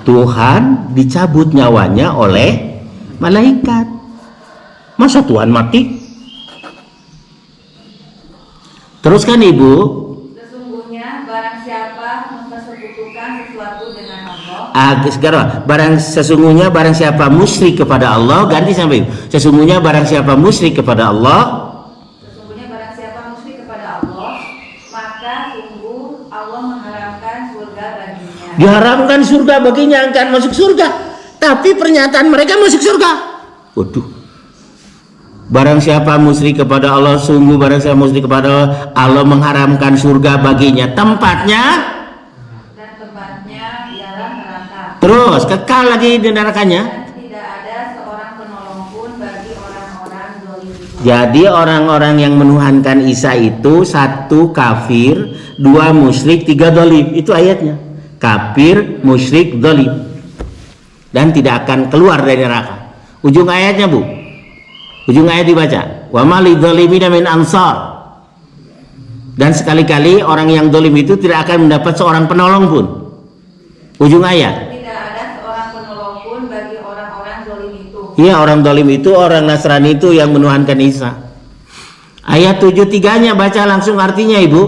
Tuhan dicabut nyawanya oleh malaikat. Masa Tuhan mati? Teruskan Ibu. Sesungguhnya barang siapa mempersekutukan sesuatu dengan Allah. Sekarang sesungguhnya barang siapa musyrik kepada Allah, ganti sampai sesungguhnya barang siapa musyrik kepada Allah. Sesungguhnya barang siapa musyrik kepada Allah, maka sungguh Allah mengharamkan surga baginya. Diharamkan surga baginya, akan masuk surga. Tapi pernyataan mereka masuk surga. Waduh. Barang siapa musyrik kepada Allah, sungguh barang siapa musyrik kepada Allah, Allah mengharamkan surga baginya. Tempatnya Dan tempatnya ialah neraka. terus kekal lagi di nerakanya. Dan tidak ada seorang penolong pun bagi orang-orang zalim itu. Jadi orang-orang yang menuhankan Isa itu satu kafir, dua musyrik, tiga zalim. Itu ayatnya. Kafir, musyrik, zalim. Dan tidak akan keluar dari neraka. Ujung ayatnya Bu. Ujung ayat dibaca. Wa ma lidzalimina min ansar. Dan sekali-kali orang yang zalim itu tidak akan mendapat seorang penolong pun. Ujung ayat. Tidak ada seorang penolong pun bagi orang-orang zalim itu. Iya, orang zalim itu orang Nasrani itu yang menuhankan Isa. Ayat 73-nya baca langsung artinya Ibu.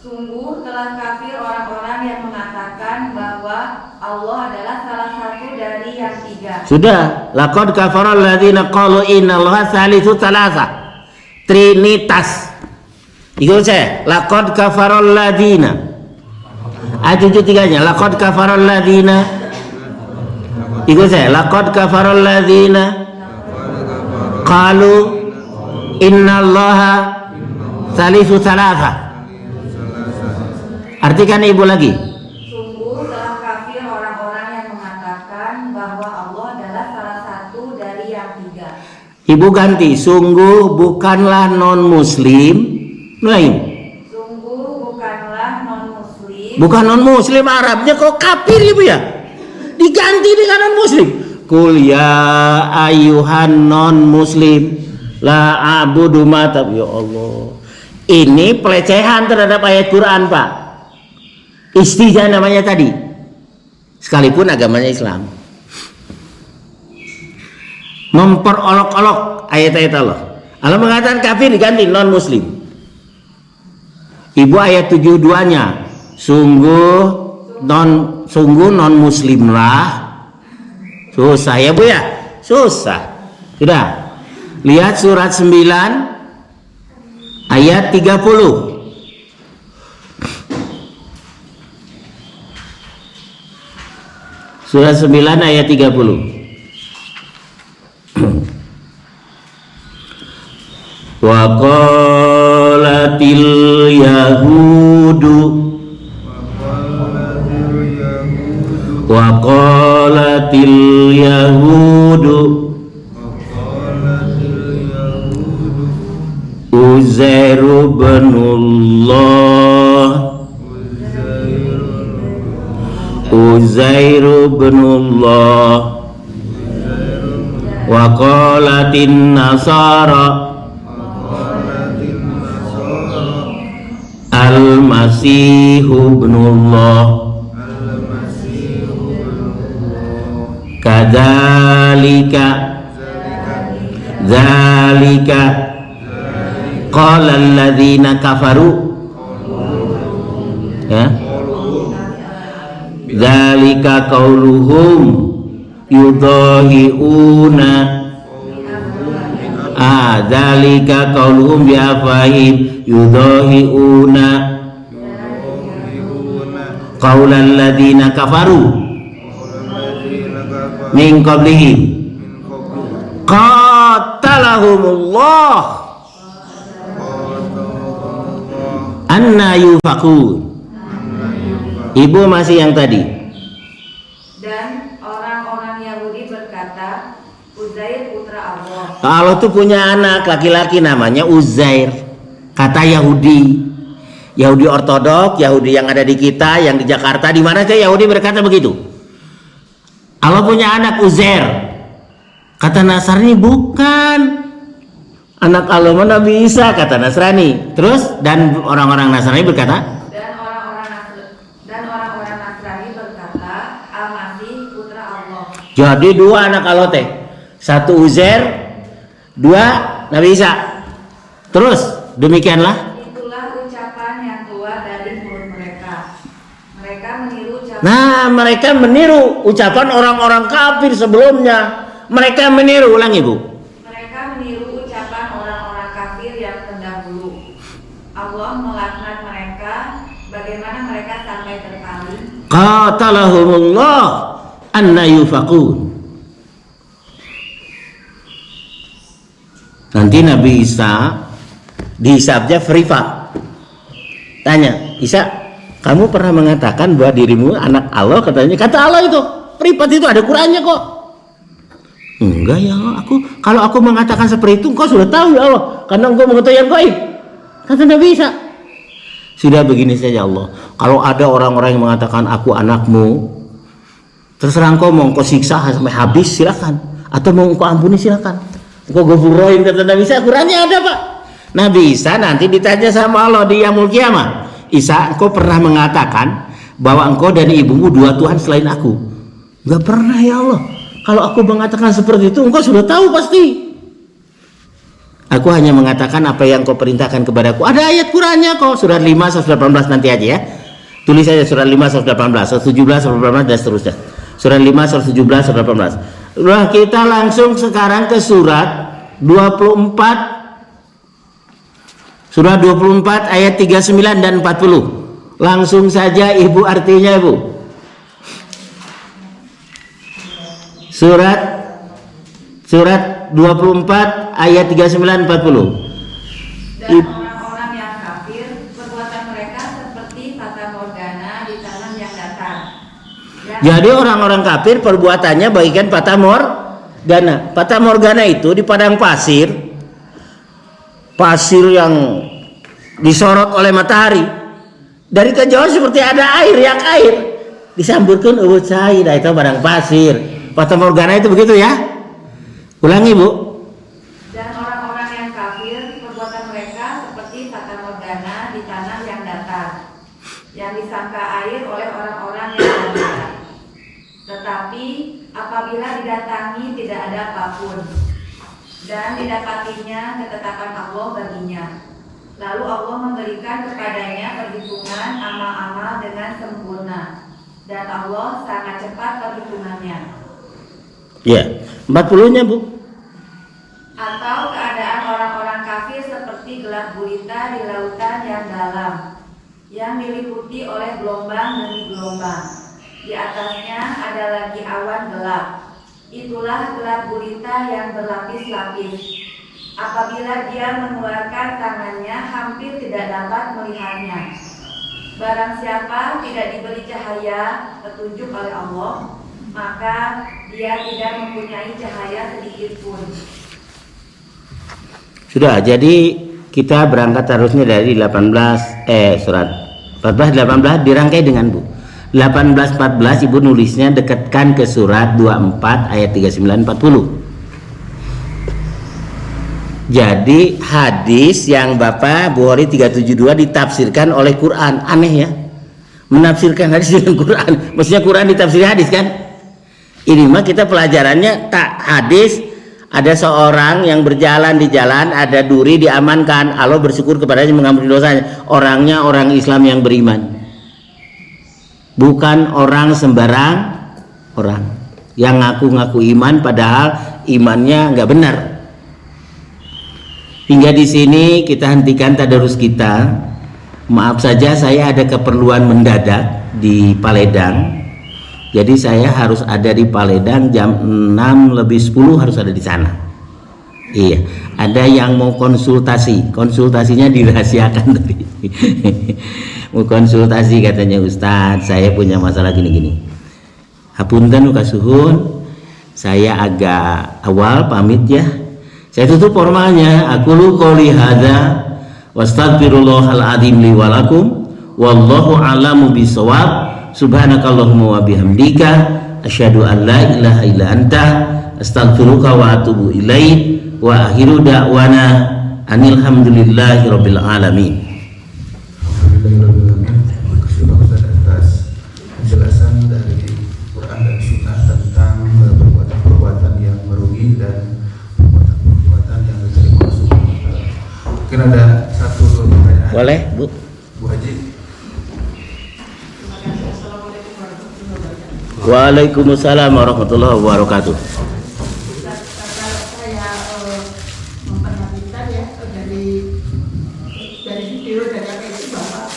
Sungguh telah kafir orang-orang yang mengatakan bahwa Allah adalah salah satu dari yang tiga. Sudah, laqad kafara alladziina qalu innallaha salisu tsalatsa. Trinitas. Ikut saya, laqad kafara alladziina. Ayat 73-nya, laqad kafara alladziina. Ikut saya, laqad kafara alladziina qalu innallaha salisu tsalatsa. Artikan Ibu lagi. Sungguh telah kafir orang-orang yang mengatakan bahwa Allah adalah salah satu dari yang tiga. Ibu ganti, sungguh bukanlah non-muslim lain. Sungguh bukanlah non-muslim. Bukan non-muslim, Arabnya kok kafir Ibu ya? Diganti dengan non-muslim. Qul ya ayyuhan non-muslim la a'budu ma ta'budun. Ya Allah. Ini pelecehan terhadap ayat Quran, Pak. Istijah namanya tadi. sekalipun agamanya Islam. Memperolok-olok ayat-ayat Allah. Allah mengatakan kafir diganti non muslim. Ibu ayat 72-nya sungguh non muslimlah. Susah ya Bu ya? Susah. Sudah. Lihat surat 9 ayat 30. Surat 9 ayat 30. Wa qalatil yahudu Uzairu binullah wa qalatin nasara al-masihu ibnullah dzalika qala alladzina kafaru ya dzalika qauluhum yudahiuna dzalika qauluhum bi afahim yudahiuna qaulal ladzina kafaru min qablihim qatalahumullah anna yufakun. Ibu masih yang tadi. Dan orang-orang Yahudi berkata, Uzair putra Allah. Allah tuh punya anak laki-laki namanya Uzair. Kata Yahudi ortodok, Yahudi yang ada di kita, yang di Jakarta, di mana saja Yahudi berkata begitu. Allah punya anak Uzair. Kata Nasrani bukan. Anak Allah mana bisa, kata Nasrani. Terus dan orang-orang Nasrani berkata, dan orang-orang Nasrani berkata, Al-Masih putra Allah. jadi dua anak Allah teh. Satu Uzair, dua Nabi Isa. Terus demikianlah. Itulah ucapan yang keluar dari mulut mereka. Mereka meniru ucapan. Nah, mereka meniru ucapan orang-orang kafir sebelumnya. Mereka meniru, ulangi Bu. Mereka meniru ucapan orang-orang kafir yang terdahulu. Allah melaknat mereka. Bagaimana mereka sampai terpaling? Qatalahumullah anna yufakun. Nanti Nabi Isa dihisabnya frifat. Tanya, Isa, kamu pernah mengatakan bahwa dirimu anak Allah? Katanya, kata Allah itu frifat itu ada Qur'annya kok. Enggak ya Allah, kalau aku mengatakan seperti itu, engkau sudah tahu ya Allah, karena engkau mengetahui yang gaib. Kata Nabi Isa. Sudah begini saja Allah, kalau ada orang-orang yang mengatakan aku anakmu, terserah engkau mau engkau siksa sampai habis silakan, atau mau engkau ampuni silakan. Engkau ghafurur, kata Nabi Isa, Qurannya ada Pak. Nabi Isa nanti ditanya sama Allah di yaumul kiamah, Isa, engkau pernah mengatakan bahwa engkau dan ibumu dua Tuhan selain aku? Enggak pernah ya Allah. Kalau aku mengatakan seperti itu, engkau sudah tahu pasti. Aku hanya mengatakan apa yang kau perintahkan kepadaku. Ada ayat Qur'annya kok, surat 5 118 nanti aja ya. Tulis saja surat 5 118, 117 118 dan seterusnya. Surat 5 117 118. Udah, kita langsung sekarang ke surat 24. Surat 24 ayat 39 dan 40. Langsung saja Ibu artinya Ibu. Surat 24 ayat 39 40. Dan orang-orang yang kafir, perbuatan mereka seperti fata morgana di tanah yang datar. Jadi orang-orang kafir perbuatannya bagikan fata morgana. Fata morgana itu di padang pasir yang disorot oleh matahari. Dari kejauhan seperti ada air disamburkan ubud cair, itu padang pasir. Fata morgana itu begitu ya. Ulangi Bu. Dan orang-orang yang kafir, perbuatan mereka seperti fata morgana di tanah yang datar, yang disangka air oleh orang-orang yang datar. Tetapi apabila didatangi tidak ada apapun, dan didapatinya ketetapan Allah baginya, lalu Allah memberikan kepadanya perhitungan amal-amal dengan sempurna, dan Allah sangat cepat perhitungannya. Ya, 40-nya Bu. Atau keadaan orang-orang kafir seperti gelap gulita di lautan yang dalam, yang diliputi oleh gelombang demi gelombang. Di atasnya ada lagi awan gelap. Itulah gelap gulita yang berlapis-lapis. Apabila dia mengeluarkan tangannya, hampir tidak dapat melihatnya. Barang siapa tidak diberi cahaya petunjuk oleh Allah, maka dia tidak mempunyai cahaya sedikit pun. Sudah, jadi kita berangkat harusnya dari surat 14-18 dirangkai dengan Bu. 18-14 Ibu nulisnya dekatkan ke surat 24 ayat 39-40. Jadi hadis yang Bapak Bukhari 372 ditafsirkan oleh Quran. Aneh ya, menafsirkan hadis dengan Quran. Maksudnya Quran ditafsir hadis kan? Ini mah kita pelajarannya tak hadis. Ada seorang yang berjalan di jalan, ada duri diamankan, Allah bersyukur kepadanya mengampuni dosanya. Orangnya orang Islam yang beriman, bukan orang sembarang orang yang ngaku-ngaku iman padahal imannya nggak benar. Hingga di sini kita hentikan tadarus kita. Maaf saja saya ada keperluan mendadak di Paledang. Jadi saya harus ada di Paledang jam 6:50 harus ada di sana. Iya, ada yang mau konsultasi, konsultasinya dirahasiakan tadi. Mau konsultasi katanya, Ustadz, saya punya masalah gini-gini. Hapunten kasuhun, saya agak awal pamit ya. Saya tutup formalnya. Aku lu qouli hadza wastaghfirullahal adzim li wa lakum wallahu a'lamu bisawab. Subhanakallahumma wa bihamdika asyhadu an la ilaha illa anta astaghfiruka wa atubu ilaik wa akhiru da'wana anil hamdulillahi rabbil alamin. Atas penjelasan dari Quran dan Sunnah tentang perbuatan-perbuatan yang merugi dan perbuatan yang diterima Allah Subhanahu wa Ta'ala. Mungkin ada satu pertanyaan. Boleh Bu? Bu Haji. Waalaikumsalam warahmatullahi wabarakatuh. Saya memperhatikan ya dari video dan apa itu bahwa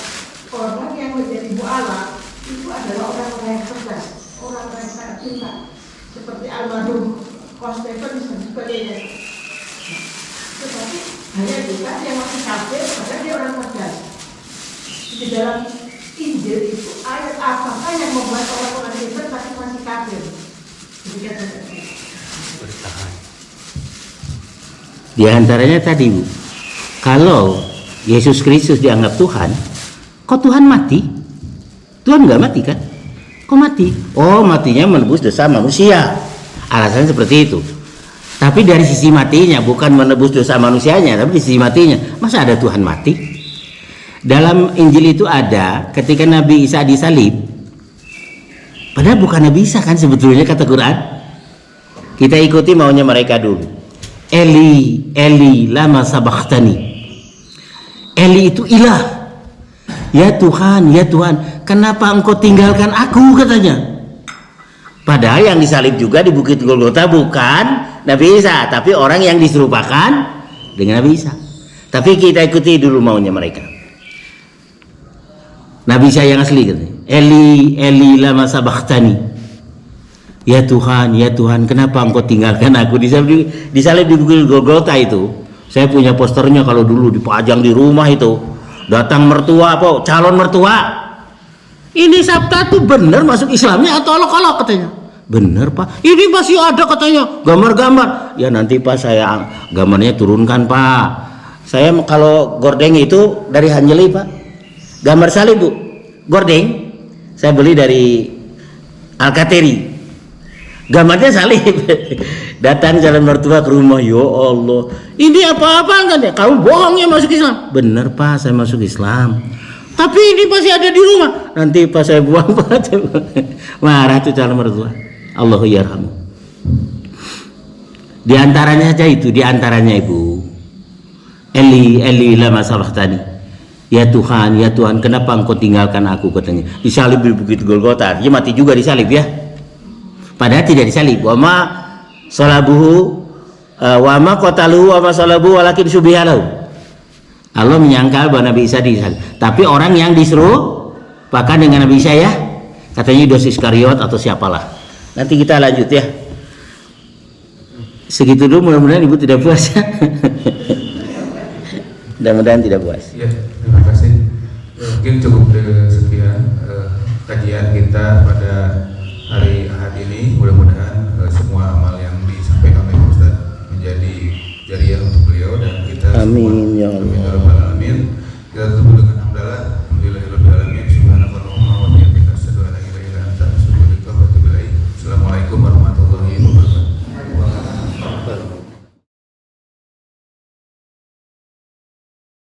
orang yang menjadi mu'alaf itu adalah orang-orang yang cerdas, orang-orang yang sangat pintar, seperti almarhum Konstephen dan sebagainya. Tetapi hanya juga yang masih kafir, padahal dia orang cerdas. Di dalam Injil itu ayat apakah yang membuat orang-orang Kristen masih kafir? Demikian saja. Di antaranya tadi Bu, kalau Yesus Kristus dianggap Tuhan, kok Tuhan mati? Tuhan nggak mati kan? Kok mati? Oh, matinya menebus dosa manusia. Alasannya seperti itu. Tapi dari sisi matinya, bukan menebus dosa manusianya, tapi di sisi matinya, masa ada Tuhan mati? Dalam Injil itu ada ketika Nabi Isa disalib, padahal bukan Nabi Isa kan sebetulnya kata Quran. Kita ikuti maunya mereka dulu. Eli, Eli, lama sabakhtani. Eli itu ilah. Ya Tuhan, kenapa engkau tinggalkan aku, katanya. Padahal yang disalib juga di Bukit Golgota bukan Nabi Isa, tapi orang yang diserupakan dengan Nabi Isa. Tapi kita ikuti dulu maunya mereka. Nabi Isa yang asli katanya, Eli, Eli, lama sabakhtani. Ya Tuhan, kenapa engkau tinggalkan aku? Disalib di Bukit Golgota itu. Saya punya posternya kalau dulu dipajang di rumah itu. Datang mertua apa? Calon mertua. Ini Sabta tuh bener masuk Islamnya atau olok-olok katanya? Bener Pak. Ini masih ada katanya gambar-gambar. Ya nanti Pak saya gambarnya turunkan Pak. Saya kalau gordeng itu dari Hanjeli Pak. Gambar salib Bu, gordeng saya beli dari Alkateri, gambarnya salib. Datang calon mertua ke rumah, ya Allah, ini apa-apaan kan ya? Kamu bohong ya masuk Islam? Bener Pak, saya masuk Islam, tapi ini masih ada di rumah. Nanti pas saya buang Pak, marah tuh calon mertua. Allahu yarhamu. Di antaranya saja itu, di antaranya Ibu. Eli lama sabaqtani. Ya Tuhan, kenapa engkau tinggalkan aku, katanya. Disalib di Bukit Golgota, dia mati juga disalib ya. Padahal tidak disalib. Wa ma salabuhu wa ma qataluhu wa ma salabuhu walakin subihalahu. Allah menyangkal bahwa Nabi Isa disalib. Tapi orang yang disuruh bahkan dengan Nabi Isa ya, katanya Yudas Iskariot atau siapalah. Nanti kita lanjut ya. Segitu dulu, mudah-mudahan Ibu tidak puas. Mudah-mudahan tidak puas. Ya, terima kasih. Mungkin cukup sekian kajian kita pada hari Ahad ini. Mudah-mudahan semua amal yang disampaikan oleh Ustaz menjadi jariah untuk beliau dan kita Amin ya Allah. Amin. Kita tutup dengan